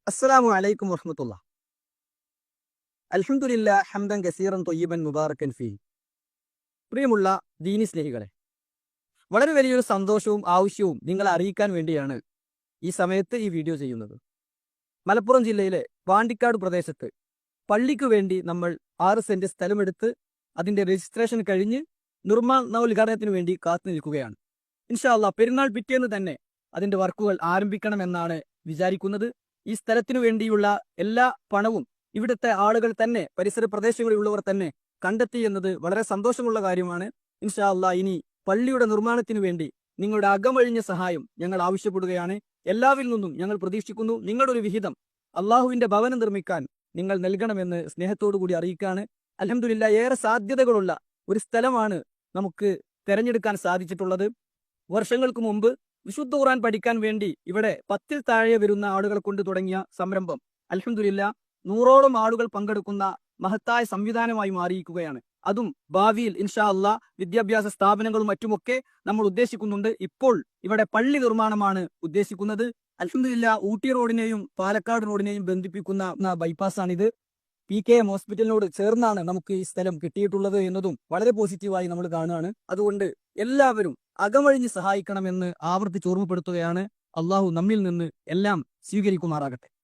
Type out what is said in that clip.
അസ്സലാമു അലൈക്കും വറഹ്മത്തുള്ളാ. അൽഹംദുലില്ലാ ഹംദൻ കസീറൻ ത്വയ്യിബൻ മുബാറക്കൻ ഫീ. പ്രിയമുള്ള ദീനി സ്നേഹികളെ, വളരെ വലിയൊരു സന്തോഷവും ആവശ്യവും നിങ്ങളെ അറിയിക്കാൻ വേണ്ടിയാണ് ഈ സമയത്ത് ഈ വീഡിയോ ചെയ്യുന്നത്. മലപ്പുറം ജില്ലയിലെ പാണ്ടിക്കാട് പ്രദേശത്ത് പള്ളിക്ക് വേണ്ടി നമ്മൾ 6 സെന്റ് സ്ഥലമെടുത്ത് അതിന്റെ രജിസ്ട്രേഷൻ കഴിഞ്ഞ് നിർമ്മാണോദ്ഘാടനത്തിന് വേണ്ടി കാത്തു നിൽക്കുകയാണ്. ഇൻഷാ അല്ലാഹ് പെരുന്നാൾ പിറ്റേന്ന് തന്നെ അതിന്റെ വർക്കുകൾ ആരംഭിക്കണമെന്നാണ് വിചാരിക്കുന്നത്. ഈ സ്ഥലത്തിനു വേണ്ടിയുള്ള എല്ലാ പണവും ഇവിടുത്തെ ആളുകൾ തന്നെ, പരിസര പ്രദേശങ്ങളിലുള്ളവർ തന്നെ കണ്ടെത്തി എന്നത് വളരെ സന്തോഷമുള്ള കാര്യമാണ്. ഇൻഷാ അല്ലാഹ് ഇനി പള്ളിയുടെ നിർമ്മാണത്തിനു വേണ്ടി നിങ്ങളുടെ അകമഴിഞ്ഞ സഹായം ഞങ്ങൾ ആവശ്യപ്പെടുകയാണ്. എല്ലാവരിൽ നിന്നും ഞങ്ങൾ പ്രതീക്ഷിക്കുന്നു നിങ്ങളുടെ ഒരു വിഹിതം അള്ളാഹുവിന്റെ ഭവനം നിർമ്മിക്കാൻ നിങ്ങൾ നൽകണമെന്ന് സ്നേഹത്തോടു കൂടി അറിയിക്കുകയാണ്. അൽഹംദുലില്ലാ, ഏറെ സാധ്യതകളുള്ള ഒരു സ്ഥലമാണ് നമുക്ക് തെരഞ്ഞെടുക്കാൻ സാധിച്ചിട്ടുള്ളത്. വർഷങ്ങൾക്ക് മുമ്പ് വിശുദ്ധ ഖുർആൻ പഠിക്കാൻ വേണ്ടി ഇവിടെ 10-ൽ താഴെ വരുന്ന ആളുകളെ കൊണ്ട് തുടങ്ങിയ സംരംഭം അൽഹംദുലില്ലാ 100ഓളം ആളുകൾ പങ്കെടുക്കുന്ന മഹത്തായ സംവിധാനമായി മാറിയിരിക്കുകയാണ്. അതും ഭാവിയിൽ ഇൻഷാ അല്ലാഹ് വിദ്യാഭ്യാസ സ്ഥാപനങ്ങളും മറ്റുമൊക്കെ നമ്മൾ ഉദ്ദേശിക്കുന്നുണ്ട്. ഇപ്പോൾ ഇവിടെ പള്ളി നിർമ്മാണമാണ് ഉദ്ദേശിക്കുന്നത്. അൽഹംദുലില്ലാ, ഊട്ടി റോഡിനെയും പാലക്കാട് റോഡിനെയും ബന്ധിപ്പിക്കുന്ന ബൈപ്പാസാണിത്. PKM ഹോസ്പിറ്റലിനോട് ചേർന്നാണ് നമുക്ക് ഈ സ്ഥലം കിട്ടിയിട്ടുള്ളത് എന്നതും വളരെ പോസിറ്റീവായി നമ്മൾ കാണുകയാണ്. അതുകൊണ്ട് എല്ലാവരും അകമഴിഞ്ഞ് സഹായിക്കണമെന്ന് ആവർത്തിച്ച് ഓർമ്മപ്പെടുത്തുകയാണ്. അള്ളാഹു നമ്മിൽ നിന്ന് എല്ലാം സ്വീകരിക്കുമാറാകട്ടെ.